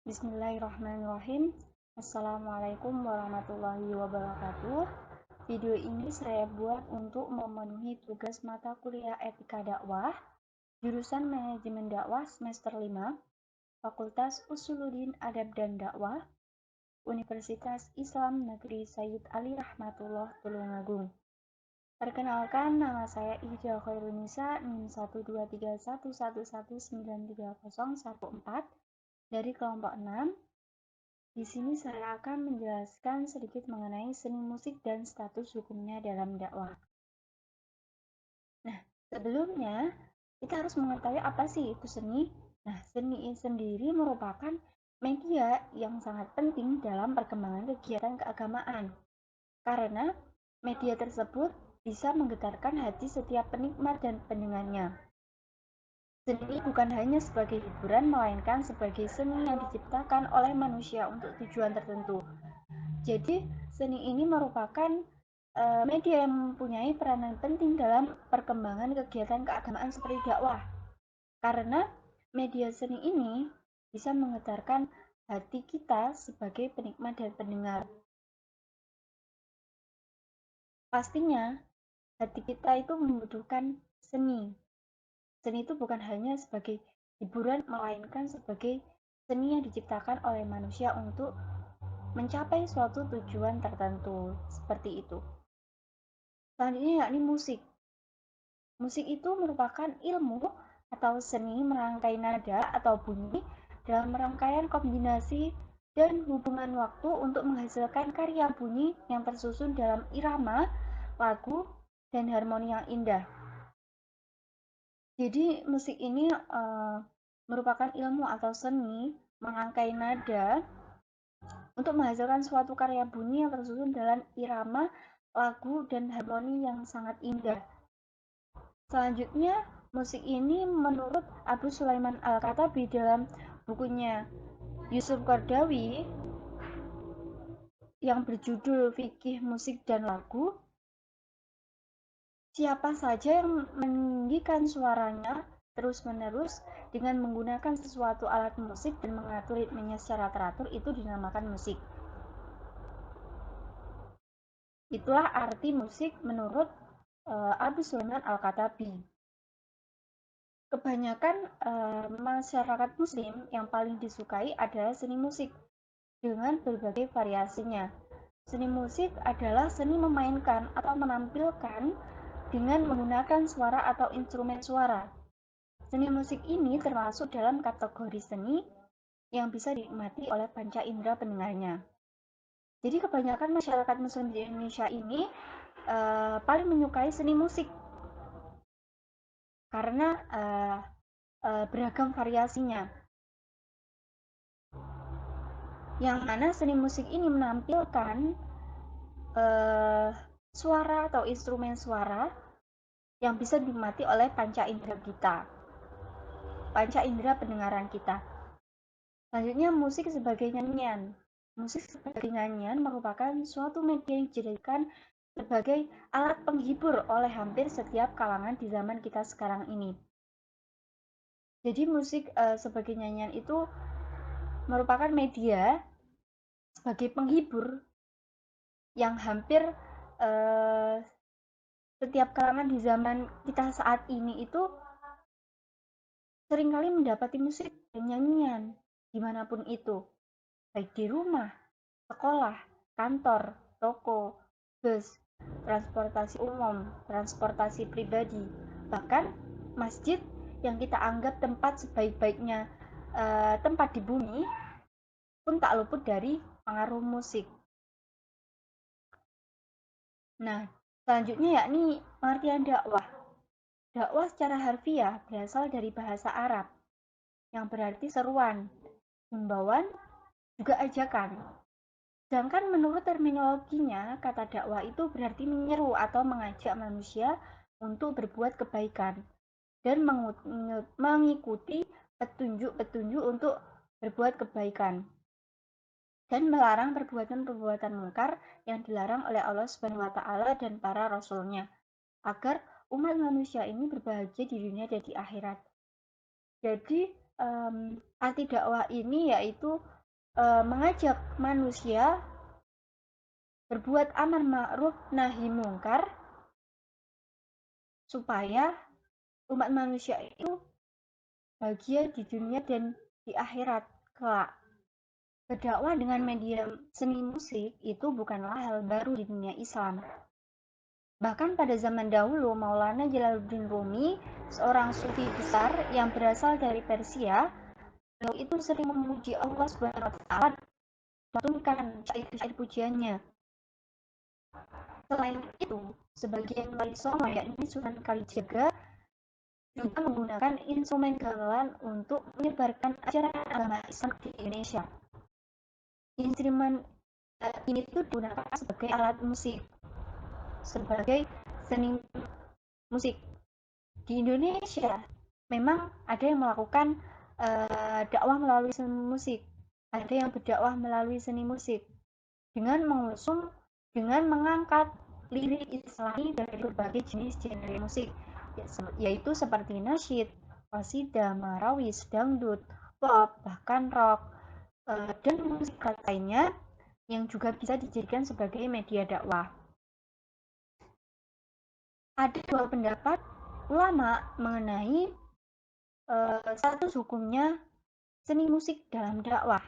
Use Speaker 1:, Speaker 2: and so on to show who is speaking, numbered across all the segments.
Speaker 1: Bismillahirrahmanirrahim. Assalamualaikum warahmatullahi wabarakatuh. Video ini saya buat untuk memenuhi tugas mata kuliah Etika Dakwah, jurusan Manajemen Dakwah semester 5, Fakultas Usuluddin Adab dan Dakwah, Universitas Islam Negeri Sayyid Ali Rahmatullah Tulungagung. Perkenalkan, nama saya Ihda Khairunisa, NIM 1231111930014 dari kelompok 6. Di sini saya akan menjelaskan sedikit mengenai seni musik dan status hukumnya dalam dakwah. Nah, sebelumnya kita harus mengetahui apa sih itu seni. Nah, seni sendiri merupakan media yang sangat penting dalam perkembangan kegiatan keagamaan. Karena media tersebut bisa menggetarkan hati setiap penikmat dan pendengarnya. Seni bukan hanya sebagai hiburan, melainkan sebagai seni yang diciptakan oleh manusia untuk tujuan tertentu. Jadi, seni ini merupakan media yang mempunyai peranan penting dalam perkembangan kegiatan keagamaan seperti dakwah. Karena media seni ini bisa menggetarkan hati kita sebagai penikmat dan pendengar. Pastinya, hati kita itu membutuhkan seni. Seni itu bukan hanya sebagai hiburan, melainkan sebagai seni yang diciptakan oleh manusia untuk mencapai suatu tujuan tertentu. Seperti itu. Selanjutnya yakni musik. Musik itu merupakan ilmu atau seni merangkai nada atau bunyi dalam rangkaian kombinasi dan hubungan waktu untuk menghasilkan karya bunyi yang tersusun dalam irama, lagu, dan harmoni yang indah. Jadi musik ini merupakan ilmu atau seni merangkai nada untuk menghasilkan suatu karya bunyi yang tersusun dalam irama, lagu, dan harmoni yang sangat indah. Selanjutnya, musik ini menurut Abu Sulaiman Al-Katabi dalam bukunya Yusuf Qardawi yang berjudul Fikih Musik dan Lagu, siapa saja yang meninggikan suaranya terus-menerus dengan menggunakan sesuatu alat musik dan mengatur ritmenya secara teratur itu dinamakan musik. Itulah arti musik menurut Abu Sulaiman Al-Katabi. Kebanyakan masyarakat muslim yang paling disukai adalah seni musik dengan berbagai variasinya. Seni musik adalah seni memainkan atau menampilkan dengan menggunakan suara atau instrumen suara. Seni musik ini termasuk dalam kategori seni yang bisa dinikmati oleh panca indera pendengarnya. Jadi kebanyakan masyarakat muslim di Indonesia ini paling menyukai seni musik karena beragam variasinya. Yang mana seni musik ini menampilkan suara atau instrumen suara yang bisa dinikmati oleh panca indera kita, panca indera pendengaran kita. Selanjutnya, musik sebagai nyanyian. Musik sebagai nyanyian merupakan suatu media yang dijadikan sebagai alat penghibur oleh hampir setiap kalangan di zaman kita sekarang ini. Jadi musik sebagai nyanyian itu merupakan media sebagai penghibur yang hampir setiap kalangan di zaman kita saat ini itu seringkali mendapati musik dan nyanyian dimanapun itu, baik di rumah, sekolah, kantor, toko, bus, transportasi umum, transportasi pribadi, bahkan masjid yang kita anggap tempat sebaik-baiknya tempat di bumi pun tak luput dari pengaruh musik. Nah, selanjutnya yakni pengertian dakwah. Dakwah secara harfiah berasal dari bahasa Arab yang berarti seruan, himbauan, juga ajakan. Sedangkan menurut terminologinya, kata dakwah itu berarti menyeru atau mengajak manusia untuk berbuat kebaikan dan mengikuti petunjuk-petunjuk untuk berbuat kebaikan dan melarang perbuatan-perbuatan mungkar yang dilarang oleh Allah Subhanahu wa taala dan para rasulnya agar umat manusia ini berbahagia di dunia dan di akhirat. Jadi arti dakwah ini yaitu mengajak manusia berbuat amar ma'ruf nahi mungkar supaya umat manusia itu bahagia di dunia dan di akhirat kelak. Berdakwah dengan media seni musik itu bukanlah hal baru di dunia Islam. Bahkan pada zaman dahulu, Maulana Jalaluddin Rumi, seorang sufi besar yang berasal dari Persia, beliau itu sering memuji Allah Subhanahu wa taala dan syair-syair pujiannya. Selain itu, sebagian wali songo yakni Sunan Kalijaga juga menggunakan instrumen gamelan untuk menyebarkan ajaran agama Islam di Indonesia. Instrumen ini tuh digunakan sebagai alat musik, sebagai seni musik. Di Indonesia memang ada yang melakukan dakwah melalui seni musik, ada yang berdakwah melalui seni musik dengan mengangkat lirik Islami dari berbagai jenis genre musik, yaitu seperti nasyid, qasidah, marawis, dangdut, pop, bahkan rock, dan musik lainnya yang juga bisa dijadikan sebagai media dakwah. Ada dua pendapat ulama mengenai status hukumnya seni musik dalam dakwah,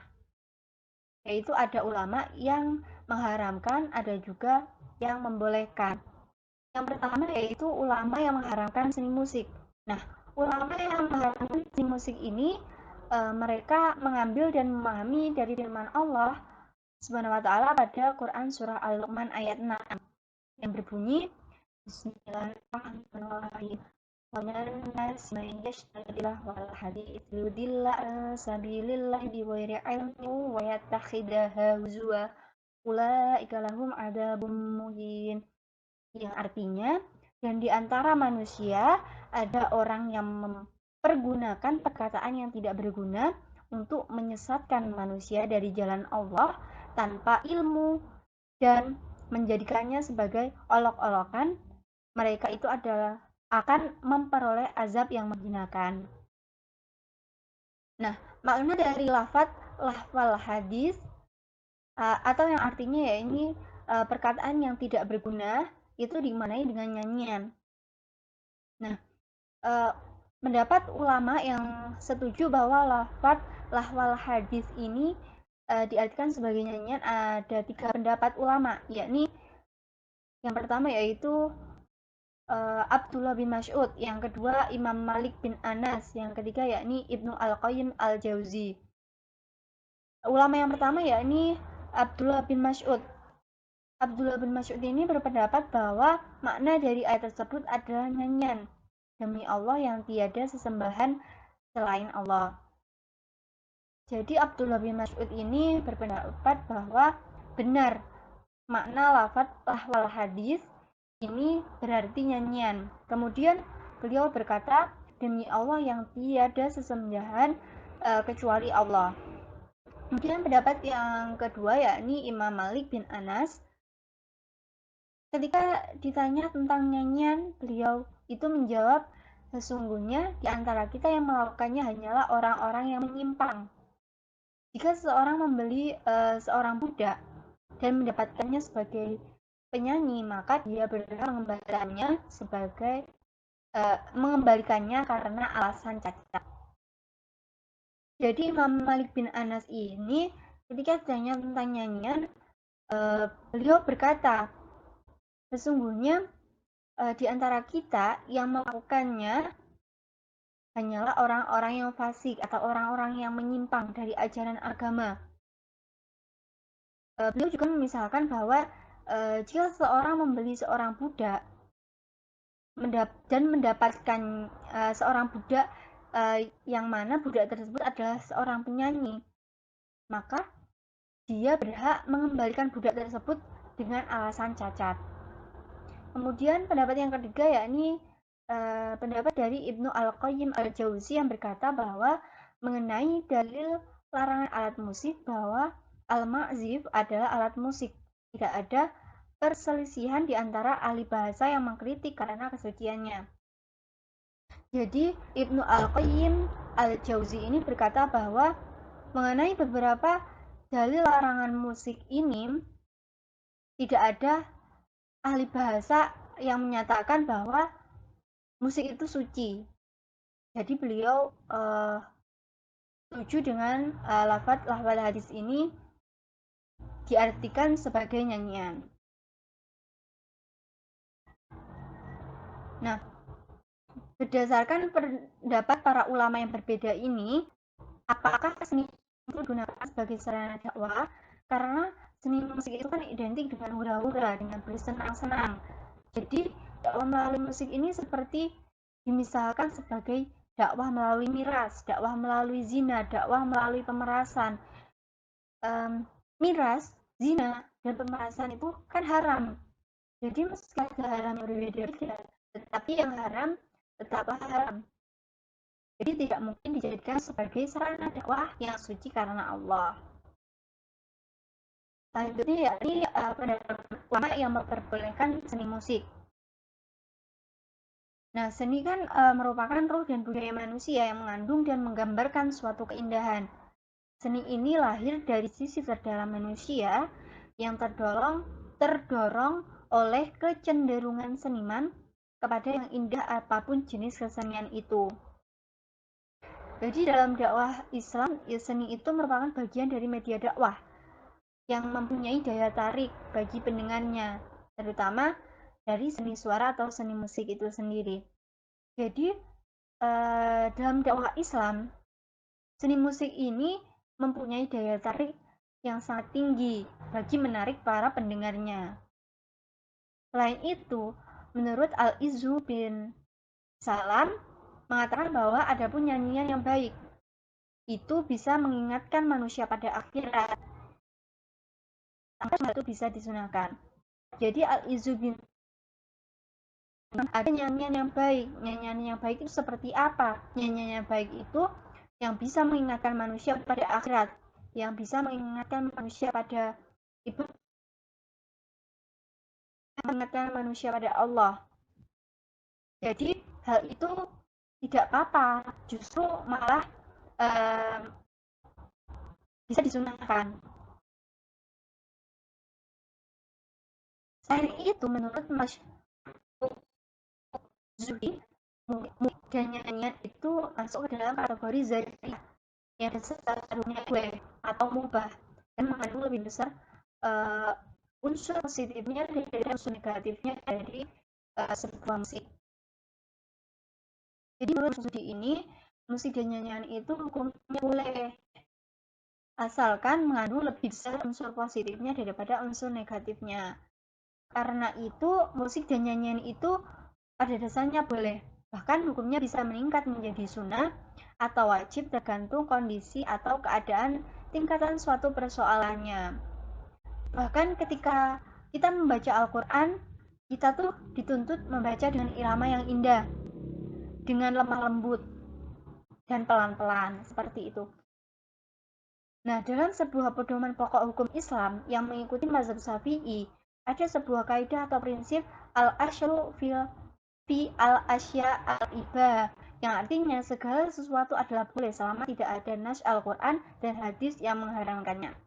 Speaker 1: yaitu ada ulama yang mengharamkan, ada juga yang membolehkan. Yang pertama yaitu ulama yang mengharamkan seni musik. Nah, ulama yang mengharamkan seni musik ini mereka mengambil dan memahami dari firman Allah Subhanahu wa taala pada Quran surah Al-Luqman ayat 6 yang berbunyi Bismillahirrahmanirrahim. Wa minan nasi man yashtarillah wal hadits yudilla an sabilillah bighairi ilmin wa yattakhidaha huzwa ulaika lahum adzabun muhin. Yang artinya, dan di antara manusia ada orang yang mempergunakan perkataan yang tidak berguna untuk menyesatkan manusia dari jalan Allah tanpa ilmu dan menjadikannya sebagai olok-olokan. Mereka itu adalah akan memperoleh azab yang menghinakan. Nah, makna dari lafaz lahwal hadis atau yang artinya ya ini perkataan yang tidak berguna itu dimaknai dengan nyanyian. Nah, pendapat ulama yang setuju bahwa lafaz lahwal hadis ini diartikan sebagai nyanyian ada 3 pendapat ulama, yakni yang pertama yaitu Abdullah bin Mas'ud, yang kedua Imam Malik bin Anas, yang ketiga yakni Ibnu Al-Qayyim Al-Jauzi. Ulama yang pertama yakni Abdullah bin Mas'ud. Abdullah bin Mas'ud ini berpendapat bahwa makna dari ayat tersebut adalah nyanyian. Demi Allah yang tiada sesembahan selain Allah. Jadi Abdullah bin Mas'ud ini berpendapat bahwa benar makna lafaz lahwal hadis ini berarti nyanyian. Kemudian beliau berkata, demi Allah yang tiada sesembahan kecuali Allah. Kemudian pendapat yang kedua yakni Imam Malik bin Anas. Ketika ditanya tentang nyanyian, beliau itu menjawab, sesungguhnya di antara kita yang melakukannya hanyalah orang-orang yang menyimpang. Jika seseorang membeli seorang budak dan mendapatkannya sebagai penyanyi, maka dia berhak mengembalikannya karena alasan cacat. Jadi Imam Malik bin Anas ini ketika ditanya tentang nyanyian, beliau berkata, sesungguhnya di antara kita yang melakukannya hanyalah orang-orang yang fasik atau orang-orang yang menyimpang dari ajaran agama. Beliau juga memisalkan bahwa jika seorang membeli seorang budak dan mendapatkan seorang budak yang mana budak tersebut adalah seorang penyanyi, maka dia berhak mengembalikan budak tersebut dengan alasan cacat. Kemudian pendapat yang ketiga yakni pendapat dari Ibnu Al-Qayyim Al-Jauzi yang berkata bahwa mengenai dalil larangan alat musik bahwa al-ma'zif adalah alat musik. Tidak ada perselisihan di antara ahli bahasa yang mengkritik karena kesuciannya. Jadi Ibnu Al-Qayyim Al-Jauzi ini berkata bahwa mengenai beberapa dalil larangan musik ini tidak ada ahli bahasa yang menyatakan bahwa musik itu suci. Jadi beliau setuju dengan lafaz hadis ini diartikan sebagai nyanyian. Nah, berdasarkan pendapat para ulama yang berbeda ini, apakah seni itu digunakan sebagai sarana dakwah? Karena seni musik itu kan identik dengan hura-hura, dengan bersenang-senang. Jadi dakwah melalui musik ini seperti dimisalkan sebagai dakwah melalui miras, dakwah melalui zina, dakwah melalui pemerasan. Miras, zina, dan pemerasan itu kan haram. Jadi meski ada haram yang berbeda-beda, tetapi yang haram tetaplah haram. Jadi tidak mungkin dijadikan sebagai sarana dakwah yang suci karena Allah. Selanjutnya yakni pendapat ulama yang memperbolehkan seni musik. Nah, seni kan merupakan ruh dan budaya manusia yang mengandung dan menggambarkan suatu keindahan. Seni ini lahir dari sisi terdalam manusia yang terdorong oleh kecenderungan seniman kepada yang indah apapun jenis kesenian itu. Jadi dalam dakwah Islam, seni itu merupakan bagian dari media dakwah yang mempunyai daya tarik bagi pendengarnya, terutama dari seni suara atau seni musik itu sendiri. Jadi dalam dakwah Islam, seni musik ini mempunyai daya tarik yang sangat tinggi bagi menarik para pendengarnya. Selain itu, menurut Al-Izzu bin Salam mengatakan bahwa adapun nyanyian yang baik itu bisa mengingatkan manusia pada akhirat, sampai itu bisa disunahkan. Jadi Al-Izzu bin ada nyanyian yang baik. Nyanyian yang baik itu seperti apa? Nyanyian yang baik itu yang bisa mengingatkan manusia pada akhirat, yang bisa mengingatkan manusia pada ibadah, mengingatkan manusia pada Allah. Jadi hal itu tidak apa-apa, justru malah bisa disunahkan. Selain itu, menurut Mas Zuhdi, dan nyanyian itu masuk ke dalam kategori zariah yang seharusnya gue atau mubah dan mengandung lebih besar unsur positifnya dari unsur negatifnya dari sebuah musik. Jadi menurut studi ini, musik dan nyanyian itu hukumnya boleh asalkan mengandung lebih besar unsur positifnya daripada unsur negatifnya. Karena itu, musik dan nyanyian itu pada dasarnya boleh. Bahkan hukumnya bisa meningkat menjadi sunnah atau wajib tergantung kondisi atau keadaan tingkatan suatu persoalannya. Bahkan ketika kita membaca Al-Quran, kita tuh dituntut membaca dengan irama yang indah, dengan lemah lembut, dan pelan-pelan, seperti itu. Nah, dalam sebuah pedoman pokok hukum Islam yang mengikuti mazhab Syafi'i, ada sebuah kaidah atau prinsip al-asyru fi al-asya al-ibah, yang artinya segala sesuatu adalah boleh selama tidak ada nas Al-Quran dan hadis yang mengharamkannya.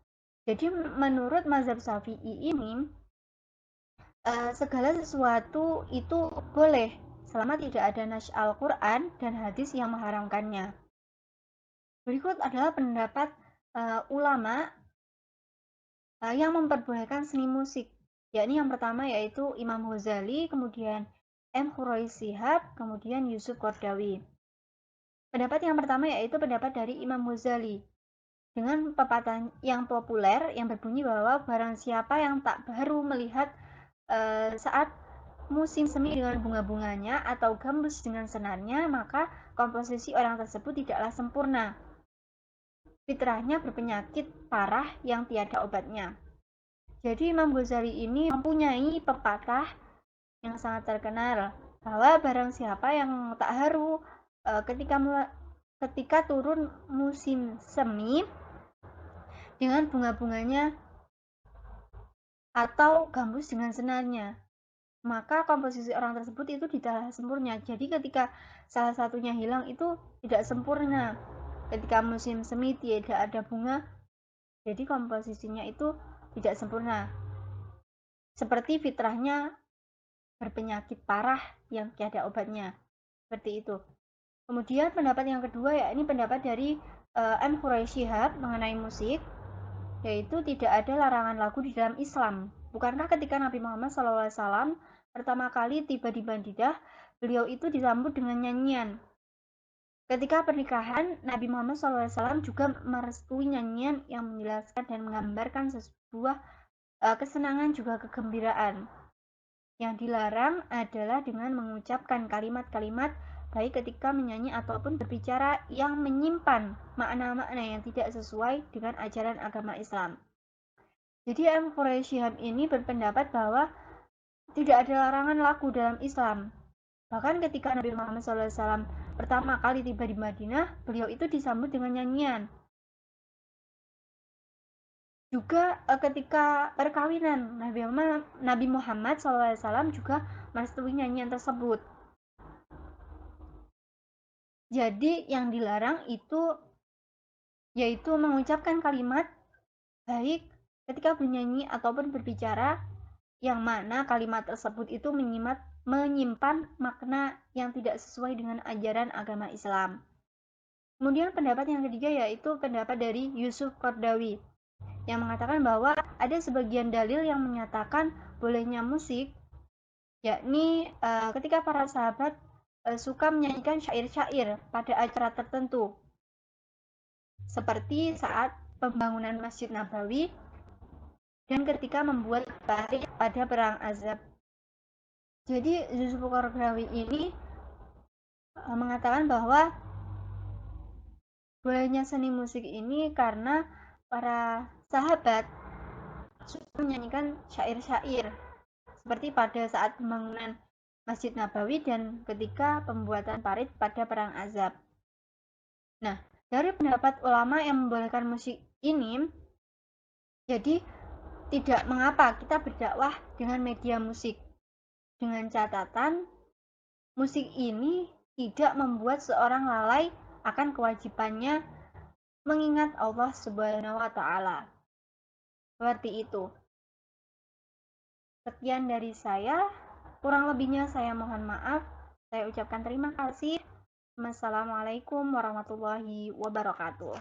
Speaker 1: Jadi menurut mazhab Syafi'i ini, segala sesuatu itu boleh selama tidak ada nas Al-Quran dan hadis yang mengharamkannya. Berikut adalah pendapat ulama yang memperbolehkan seni musik, yakni yang pertama yaitu Imam Ghazali, kemudian M. Khuraish Shihab, kemudian Yusuf Qardawi. Pendapat yang pertama yaitu pendapat dari Imam Ghazali dengan pepatah yang populer yang berbunyi bahwa barang siapa yang tak baru melihat saat musim semi dengan bunga-bunganya atau gambus dengan senarnya, maka komposisi orang tersebut tidaklah sempurna. Fitrahnya berpenyakit parah yang tiada obatnya. Jadi Imam Ghazali ini mempunyai pepatah yang sangat terkenal bahwa barang siapa yang tak haru ketika turun musim semi dengan bunga-bunganya atau gambus dengan senarnya, maka komposisi orang tersebut itu tidak sempurna. Jadi ketika salah satunya hilang itu tidak sempurna. Ketika musim semi tidak ada bunga, jadi komposisinya itu tidak sempurna. Seperti fitrahnya berpenyakit parah yang tiada obatnya. Seperti itu. Kemudian pendapat yang kedua ya ini pendapat dari M. Quraisy Shihab mengenai musik, yaitu tidak ada larangan lagu di dalam Islam. Bukankah ketika Nabi Muhammad SAW pertama kali tiba di Madinah, beliau itu disambut dengan nyanyian. Ketika pernikahan, Nabi Muhammad SAW juga merestui nyanyian yang menjelaskan dan menggambarkan sebuah kesenangan juga kegembiraan. Yang dilarang adalah dengan mengucapkan kalimat-kalimat baik ketika menyanyi ataupun berbicara yang menyimpan makna-makna yang tidak sesuai dengan ajaran agama Islam. Jadi M. Quraisy Shihab ini berpendapat bahwa tidak ada larangan lagu dalam Islam. Bahkan ketika Nabi Muhammad SAW pertama kali tiba di Madinah, beliau itu disambut dengan nyanyian. Juga ketika perkawinan Nabi Muhammad SAW juga merestui nyanyian tersebut. Jadi yang dilarang itu yaitu mengucapkan kalimat baik ketika bernyanyi ataupun berbicara yang mana kalimat tersebut itu menyimpan makna yang tidak sesuai dengan ajaran agama Islam. Kemudian pendapat yang ketiga yaitu pendapat dari Yusuf Qardawi yang mengatakan bahwa ada sebagian dalil yang menyatakan bolehnya musik, yakni ketika para sahabat suka menyanyikan syair-syair pada acara tertentu, seperti saat pembangunan Masjid Nabawi dan ketika membuat barik pada perang Azab. Jadi Yusuf Qaradawi ini mengatakan bahwa bolehnya seni musik ini karena para sahabat suka menyanyikan syair-syair seperti pada saat pembangunan Masjid Nabawi dan ketika pembuatan parit pada perang Azab. Nah, dari pendapat ulama yang membolehkan musik ini, jadi tidak mengapa kita berdakwah dengan media musik, dengan catatan musik ini tidak membuat seorang lalai akan kewajibannya mengingat Allah Subhanahu wa taala. Seperti itu. Sekian dari saya, kurang lebihnya saya mohon maaf. Saya ucapkan terima kasih. Wassalamualaikum warahmatullahi wabarakatuh.